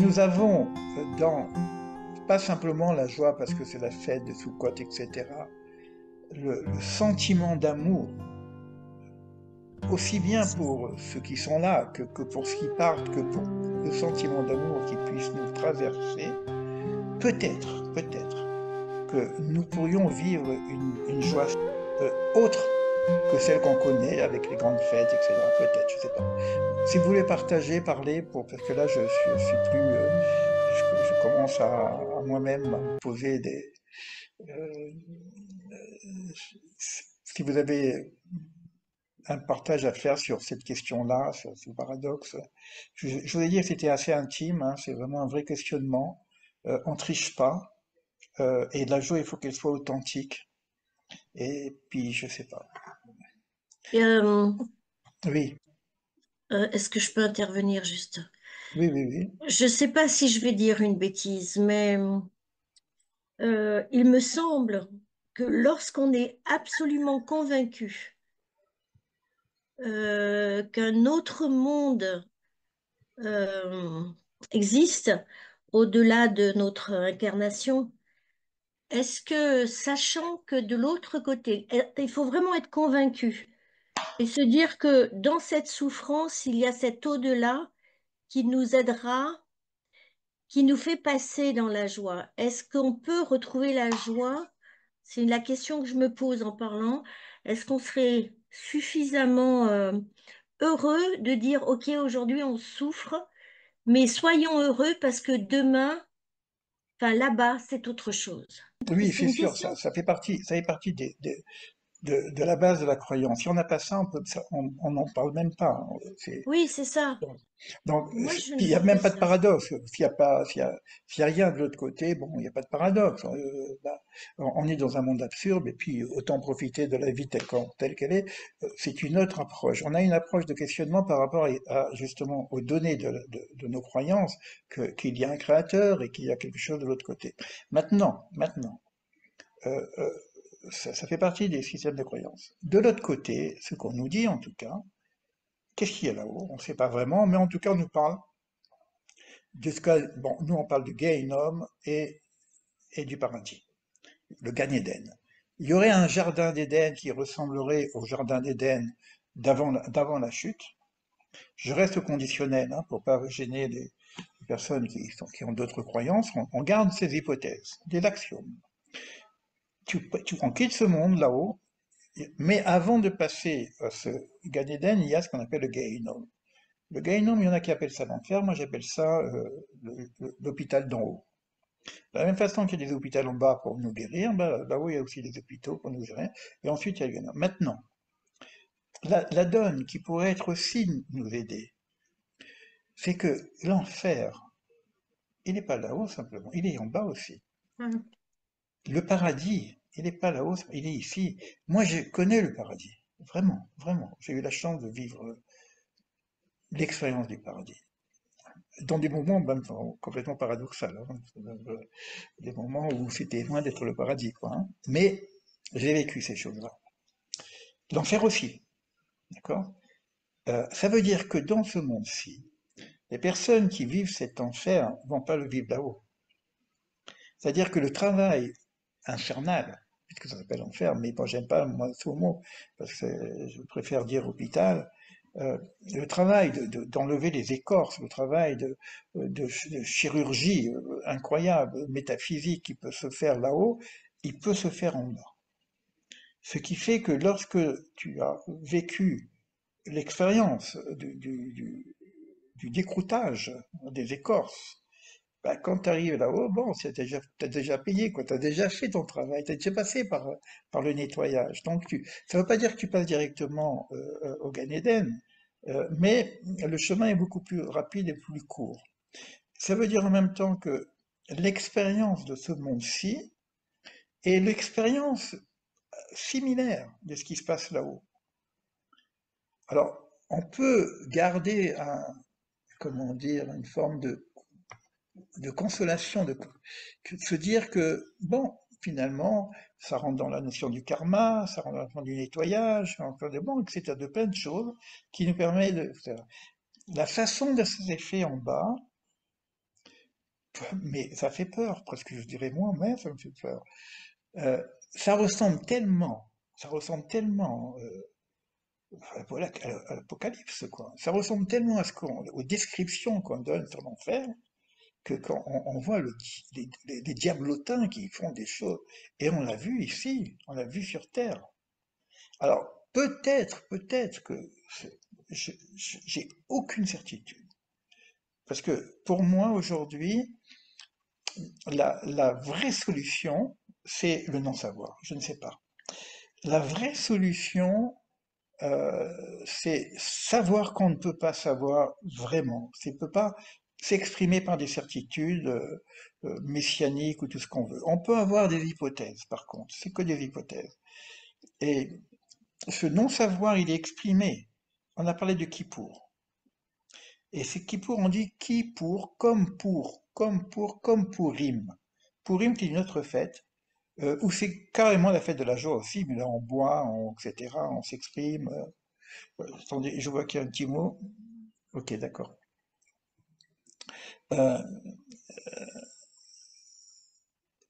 Nous avons dans, pas simplement la joie parce que c'est la fête de Sukkot, etc., le sentiment d'amour, aussi bien pour ceux qui sont là que pour ceux qui partent, que pour le sentiment d'amour qui puisse nous traverser, peut-être que nous pourrions vivre une joie autre que celle qu'on connaît avec les grandes fêtes, etc. Peut-être, je sais pas. Si vous voulez partager, parler, parce que là je suis plus, je commence à moi-même à me poser des. euh, si vous avez un partage à faire sur cette question-là, sur ce paradoxe, je voulais dire que c'était assez intime, hein, c'est vraiment un vrai questionnement. On triche pas, et la joie, il faut qu'elle soit authentique. Et puis, je sais pas. Euh, Oui, Est-ce que je peux intervenir juste? oui, oui, oui. Je ne sais pas si je vais dire une bêtise, mais il me semble que lorsqu'on est absolument convaincu qu'un autre monde euh, existe au-delà de notre incarnation, est-ce que, sachant que de l'autre côté, il faut vraiment être convaincu et se dire que dans cette souffrance, il y a cet au-delà qui nous aidera, qui nous fait passer dans la joie. Est-ce qu'on peut retrouver la joie? C'est la question que je me pose en parlant. Est-ce qu'on serait suffisamment heureux de dire, OK, aujourd'hui on souffre, mais soyons heureux parce que demain, enfin là-bas, c'est autre chose. Oui, C'est c'est une sûr, question. ça fait partie de la base de la croyance. Si on n'a pas ça, on n'en parle même pas, hein. Oui, c'est ça. Donc, donc, Moi, je ne puis il n'y a vois que même pas de ça. paradoxe. S'il y a rien de l'autre côté, bon, il n'y a pas de paradoxe. Là, on est dans un monde absurde, et puis autant profiter de la vie telle qu'elle est. C'est une autre approche. On a une approche de questionnement par rapport justement aux données de nos croyances, qu'il y a un créateur et qu'il y a quelque chose de l'autre côté. Maintenant, euh, euh, ça fait partie des systèmes de croyances. De l'autre côté, ce qu'on nous dit en tout cas, qu'est-ce qu'il y a là-haut? On ne sait pas vraiment, mais en tout cas, on nous parle bon, nous on parle du Gehinnom et du paradis, le Gan Eden. Il y aurait un jardin d'Éden qui ressemblerait au jardin d'Éden d'avant la chute. Je reste conditionnel hein, pour pas gêner les personnes qui ont d'autres croyances. On garde ces hypothèses, des axiomes. On quitte ce monde là-haut, mais avant de passer à ce Gan Eden, il y a ce qu'on appelle le Gehinnom. Le Gehinnom, il y en a qui appellent ça l'enfer, moi j'appelle ça l'hôpital d'en haut. De la même façon qu'il y a des hôpitaux en bas pour nous guérir, ben, là-haut il y a aussi des hôpitaux pour nous gérer, et ensuite il y a le Gehinnom. Maintenant, la donne qui pourrait être aussi nous aider, c'est que l'enfer, il n'est pas là-haut simplement, il est en bas aussi. Mhm. Le paradis, il n'est pas là-haut, il est ici. Moi je connais le paradis, vraiment, vraiment. J'ai eu la chance de vivre l'expérience du paradis. Dans des moments même complètement paradoxaux, hein. Des moments où c'était loin d'être le paradis, quoi, hein. Mais j'ai vécu ces choses-là. L'enfer aussi, d'accord? Ça veut dire que dans ce monde-ci, les personnes qui vivent cet enfer vont pas le vivre là-haut. C'est-à-dire que le travail infernal, puisque ça s'appelle enfer, mais bon, j'aime pas moi ce mot, parce que je préfère dire hôpital, le travail d'enlever les écorces, le travail de chirurgie incroyable, métaphysique qui peut se faire là-haut, il peut se faire en bas. Ce qui fait que lorsque tu as vécu l'expérience du décroutage des écorces, bah, quand tu arrives là-haut, bon, t'as déjà payé, quoi, t'as déjà fait ton travail, t'as déjà passé par le nettoyage. Donc, ça ne veut pas dire que tu passes directement au Gan Eden, mais le chemin est beaucoup plus rapide et plus court. Ça veut dire en même temps que l'expérience de ce monde-ci est l'expérience similaire de ce qui se passe là-haut. Alors, on peut garder comment dire, une forme de consolation, de se dire que, bon, finalement, ça rentre dans la notion du karma, ça rentre dans la notion du nettoyage, encore de bon, etc., de plein de choses qui nous permettent de faire. La façon de se fait en bas, mais ça fait peur, presque je dirais moi-même, ça me fait peur. Euh, Ça ressemble tellement, ça ressemble tellement voilà, à l'Apocalypse, quoi. Ça ressemble tellement aux descriptions qu'on donne sur l'enfer que quand on voit les diablotins qui font des choses, et on l'a vu ici, on l'a vu sur Terre. Alors, peut-être que j'ai aucune certitude. Parce que pour moi, aujourd'hui, la vraie solution, c'est le non-savoir. Je ne sais pas. La vraie solution, c'est savoir qu'on ne peut pas savoir vraiment. C'est peut pas s'exprimer par des certitudes messianiques ou tout ce qu'on veut. On peut avoir des hypothèses, par contre. C'est que des hypothèses. Et ce non-savoir, il est exprimé. On a parlé de Kippour. Et c'est Kippour, on dit Kippour comme Purim. Purim, c'est une autre fête, où c'est carrément la fête de la joie aussi, mais là on boit, etc., on s'exprime. Attendez, je vois qu'il y a un petit mot. Ok, d'accord. Euh,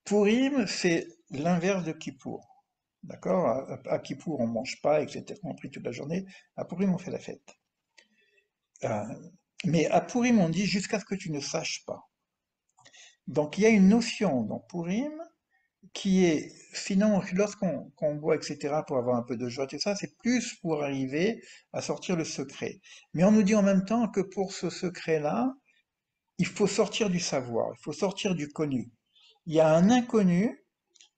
Purim, c'est l'inverse de Kippour. D'accord? À Kippour, on mange pas, etc. On prie toute la journée. À Purim, on fait la fête. Euh, mais à Purim, on dit jusqu'à ce que tu ne saches pas. Donc il y a une notion dans Purim qui est, sinon, lorsqu'on boit, etc., pour avoir un peu de joie, tout ça, c'est plus pour arriver à sortir le secret. Mais on nous dit en même temps que pour ce secret-là, il faut sortir du savoir, il faut sortir du connu. Il y a un inconnu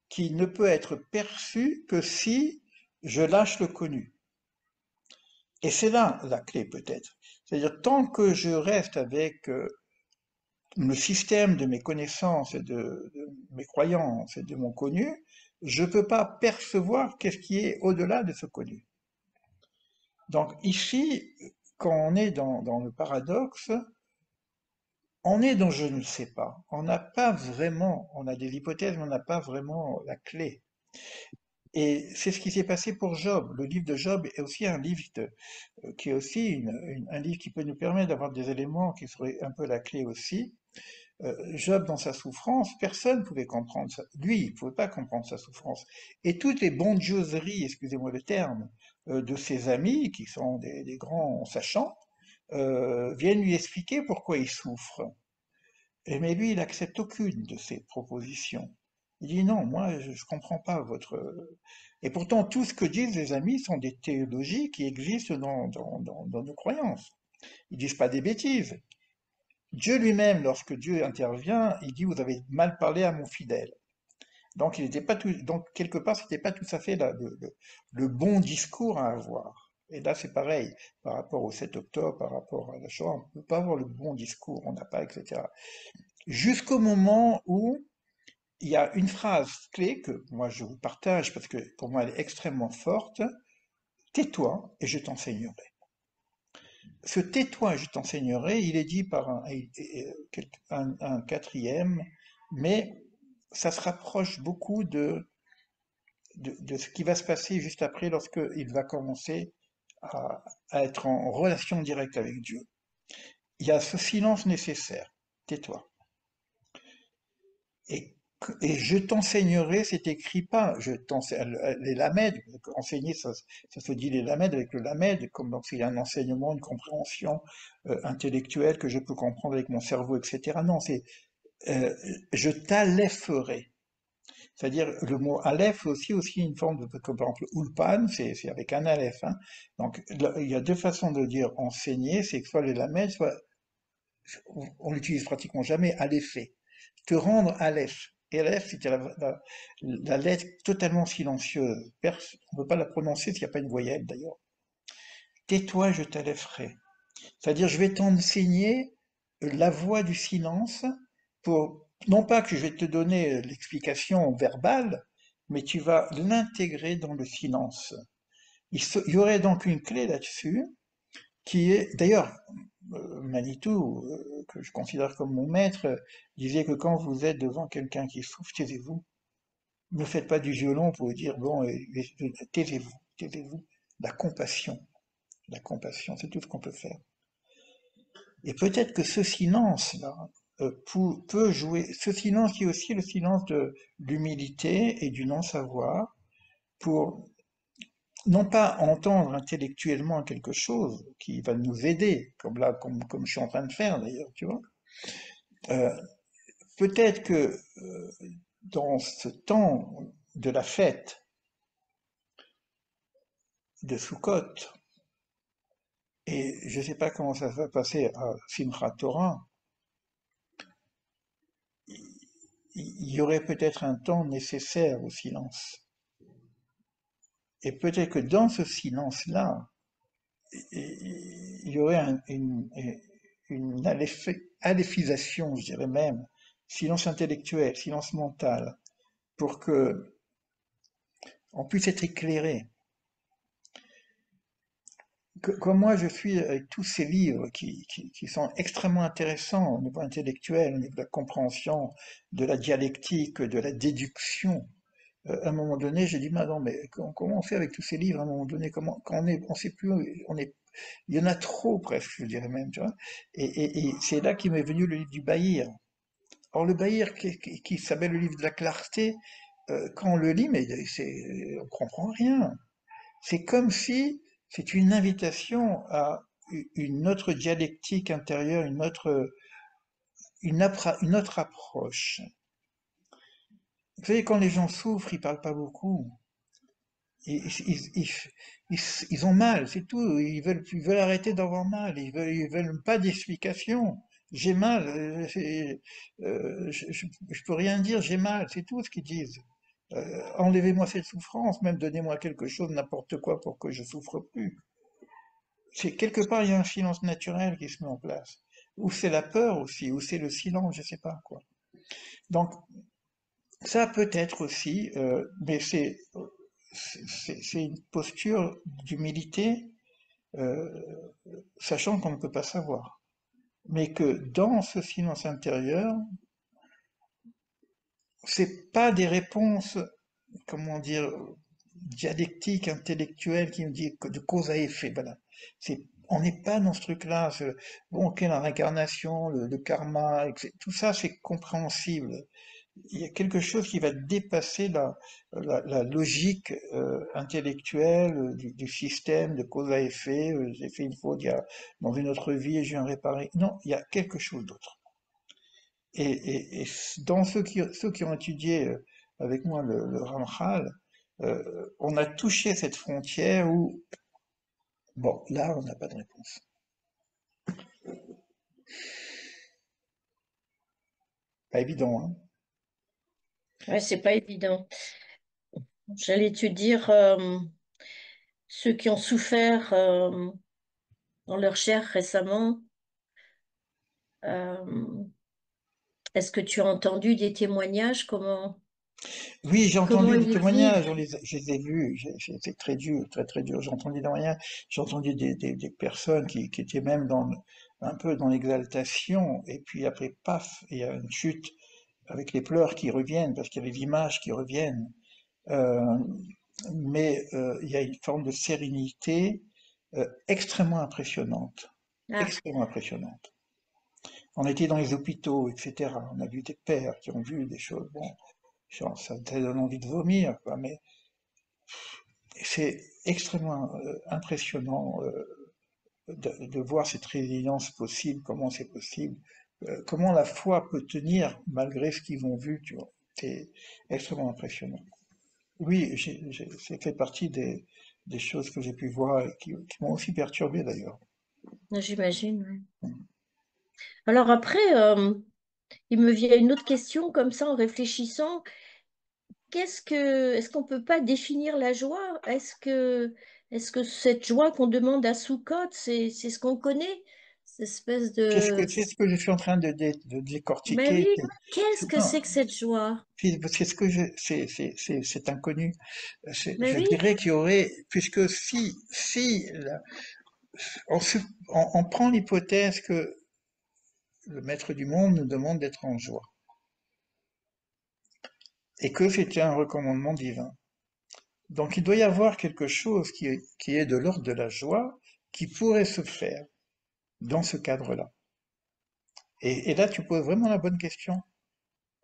qui ne peut être perçu que si je lâche le connu. Et c'est là la clé peut-être. C'est-à-dire, tant que je reste avec le système de mes connaissances et de mes croyances et de mon connu, je ne peux pas percevoir qu'est-ce qui est au-delà de ce connu. Donc ici, quand on est dans le paradoxe, on est dans je ne sais pas. On n'a pas vraiment, on a des hypothèses, mais on n'a pas vraiment la clé. Et c'est ce qui s'est passé pour Job. Le livre de Job est aussi un livre qui est aussi un livre qui peut nous permettre d'avoir des éléments qui seraient un peu la clé aussi. Job, dans sa souffrance, personne ne pouvait comprendre ça. Lui, il ne pouvait pas comprendre sa souffrance. Et toutes les bondieuseries, excusez-moi le terme, de ses amis, qui sont des grands sachants, viennent lui expliquer pourquoi il souffre. Mais lui, il n'accepte aucune de ces propositions. Il dit non, moi, je ne comprends pas votre... Et pourtant, tout ce que disent les amis sont des théologies qui existent dans nos croyances. Ils disent pas des bêtises. Dieu lui-même, lorsque Dieu intervient, il dit, vous avez mal parlé à mon fidèle. Donc, il n'était pas tout, donc quelque part, c'était pas tout à fait le bon discours à avoir. Et là, c'est pareil, par rapport au 7 octobre, par rapport à la Shoah, on ne peut pas avoir le bon discours, on n'a pas, etc. Jusqu'au moment où il y a une phrase clé que moi je vous partage parce que pour moi elle est extrêmement forte. Tais-toi et je t'enseignerai. Ce tais-toi et je t'enseignerai, il est dit par un quatrième, mais ça se rapproche beaucoup de ce qui va se passer juste après lorsqu'il va commencer à être en relation directe avec Dieu. Il y a ce silence nécessaire. Tais-toi. Et, et je t'enseignerai, c'est écrit pas, les lamèdes, enseigner, ça se dit les lamèdes avec le lamède, comme donc c'est un enseignement, une compréhension intellectuelle que je peux comprendre avec mon cerveau, etc. Non, c'est euh, je t'alèferai. C'est-à-dire le mot aleph aussi une forme de, comme par exemple ulpan, c'est avec un aleph. Hein. Donc là, il y a deux façons de dire enseigner, c'est que soit les lamèdes, soit on l'utilise pratiquement jamais, alépher. Te rendre aleph. Et aleph, c'était la lettre totalement silencieuse. On ne peut pas la prononcer s'il n'y a pas une voyelle d'ailleurs. Tais-toi, je t'alèpherai. C'est-à-dire, je vais t'enseigner la voie du silence pour, non pas que je vais te donner l'explication verbale, mais tu vas l'intégrer dans le silence. Il y aurait donc une clé là-dessus qui est, d'ailleurs, Manitou, que je considère comme mon maître, disait que quand vous êtes devant quelqu'un qui souffre, taisez-vous. Ne faites pas du violon pour dire, bon, taisez-vous, taisez-vous. La compassion, c'est tout ce qu'on peut faire. Et peut-être que ce silence-là, peut jouer, ce silence qui est aussi le silence de l'humilité et du non-savoir, pour non pas entendre intellectuellement quelque chose qui va nous aider, comme là, comme je suis en train de faire d'ailleurs, tu vois. Euh, Peut-être que dans ce temps de la fête de Sukkot, et je ne sais pas comment ça va passer à Simchat Torah, il y aurait peut-être un temps nécessaire au silence. Et peut-être que dans ce silence-là, il y aurait une aléphisation, je dirais même, silence intellectuel, silence mental, pour que on puisse être éclairé. Comme moi, je suis avec tous ces livres qui sont extrêmement intéressants au niveau intellectuel, au niveau de la compréhension, de la dialectique, de la déduction. À un moment donné, j'ai dit, mais non, mais comment on fait avec tous ces livres à un moment donné, quand on sait plus, il y en a trop presque, je dirais même, tu vois. Et c'est là qu'il m'est venu le livre du Bahir. Or, le Bahir, qui s'appelle le livre de la clarté, quand on le lit, mais on comprend rien. C'est comme si c'est une invitation à une autre dialectique intérieure, une autre approche. Vous savez, quand les gens souffrent, ils parlent pas beaucoup. Ils ont mal, c'est tout. Ils veulent arrêter d'avoir mal. Ils veulent pas d'explication. J'ai mal. Je peux rien dire. J'ai mal. C'est tout ce qu'ils disent. Enlevez-moi cette souffrance. Même donnez-moi quelque chose, n'importe quoi, pour que je souffre plus. C'est quelque part il y a un silence naturel qui se met en place. Ou c'est la peur aussi, ou c'est le silence, je sais pas quoi. Donc ça peut être aussi, mais c'est une posture d'humilité, euh, sachant qu'on ne peut pas savoir. Mais que dans ce silence intérieur, c'est pas des réponses, comment dire, dialectiques, intellectuelles, qui nous disent de cause à effet. Voilà. On n'est pas dans ce truc-là. Bon, ok, la réincarnation, le karma, tout ça, c'est compréhensible. Il y a quelque chose qui va dépasser la logique intellectuelle du système de cause à effet. J'ai fait une faute dans une autre vie et je viens réparer. Non, il y a quelque chose d'autre. Et dans ceux qui ont étudié avec moi le Ramchal, on a touché cette frontière où, bon, là, on n'a pas de réponse. Pas évident, hein? Ouais, c'est pas évident. J'allais te dire, ceux qui ont souffert dans leur chair récemment, euh, est-ce que tu as entendu des témoignages? Oui, j'ai Comment entendu des ils vivent? témoignages, je les ai vus, c'est très dur, très très dur. J'ai entendu des témoignages, j'ai entendu des personnes qui étaient même un peu dans l'exaltation, et puis après, paf, il y a une chute avec les pleurs qui reviennent, parce qu'il y a les images qui reviennent. Euh, mais il y a une forme de sérénité extrêmement impressionnante, Ah, extrêmement impressionnante. On était dans les hôpitaux, etc. On a vu des pères qui ont vu des choses, bon, genre, ça te donne envie de vomir, quoi, mais c'est extrêmement impressionnant de voir cette résilience possible, comment c'est possible, comment la foi peut tenir malgré ce qu'ils ont vu, tu vois. C'est extrêmement impressionnant. Oui, c'est fait partie des choses que j'ai pu voir et qui m'ont aussi perturbé d'ailleurs. j'imagine. Ouais. Alors après, il me vient une autre question comme ça en réfléchissant. Est-ce qu'on peut pas définir la joie? Est-ce que cette joie qu'on demande à Soukhot, c'est ce qu'on connaît? Cette espèce de... C'est ce que je suis en train de Mais décortiquer. oui, qu'est-ce que Non, c'est que cette joie? c'est ce que c'est inconnu. Mais Je oui, dirais qu'il y aurait, puisque on, on prend l'hypothèse que le maître du monde nous demande d'être en joie, et que c'était un recommandement divin. Donc il doit y avoir quelque chose qui est de l'ordre de la joie qui pourrait se faire dans ce cadre-là. Et là, tu poses vraiment la bonne question.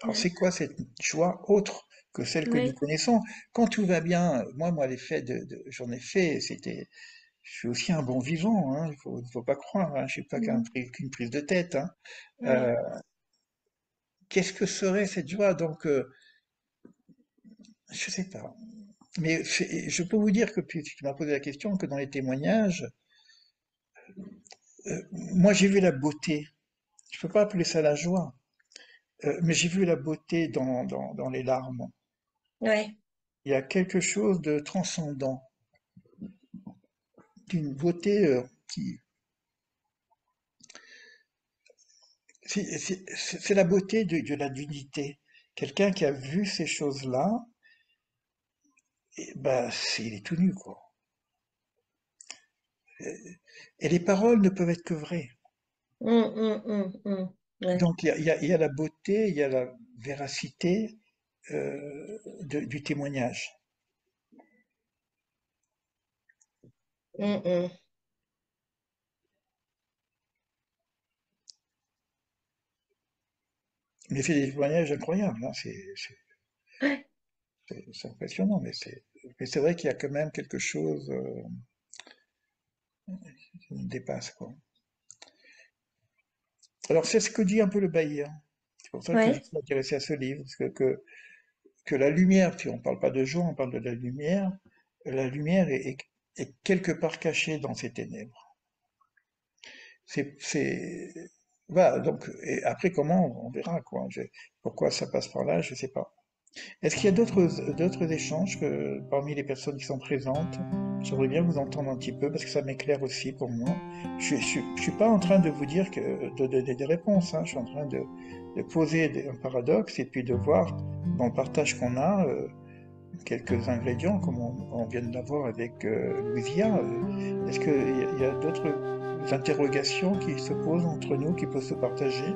Alors, Ouais, c'est quoi cette joie autre que celle que nous ouais, connaissons? Quand tout va bien, moi, l'effet j'en ai fait, je suis aussi un bon vivant, hein, il faut pas croire, hein, je suis pas mhm, qu'une prise de tête, hein. ouais, Euh, qu'est-ce que serait cette joie? Donc, je sais pas. Mais je peux vous dire que, puisque tu m'as posé la question, que dans les témoignages, moi, j'ai vu la beauté. Je peux pas appeler ça la joie, mais j'ai vu la beauté dans les larmes. ouais, Il y a quelque chose de transcendant, d'une beauté qui... C'est la beauté de la dignité. Quelqu'un qui a vu ces choses-là, bah, il est tout nu, quoi. Et les paroles ne peuvent être que vraies. ouais, Donc il y a la beauté, il y a la véracité du témoignage. mm, mm. Mais c'est des témoignages incroyables, hein, Ouais, c'est impressionnant, mais c'est vrai qu'il y a quand même quelque chose qui nous dépasse, quoi. Alors c'est ce que dit un peu le Bailly, hein. C'est pour ça que je ouais, suis intéressé à ce livre, parce que la lumière, si on ne parle pas de joie, on parle de la lumière est quelque part cachée dans ces ténèbres. C'est, voilà, donc, et après, comment, on verra, quoi. Pourquoi ça passe par là, je sais pas. Est-ce qu'il y a d'autres échanges parmi les personnes qui sont présentes? J'aimerais bien vous entendre un petit peu parce que ça m'éclaire aussi pour moi. Je suis pas en train de vous dire de donner des réponses, hein. Je suis en train de poser un paradoxe et puis de voir dans le partage qu'on a quelques ingrédients comme on vient de l'avoir avec Louisia. Est-ce qu'il y a d'autres interrogations qui se posent entre nous, qui peuvent se partager?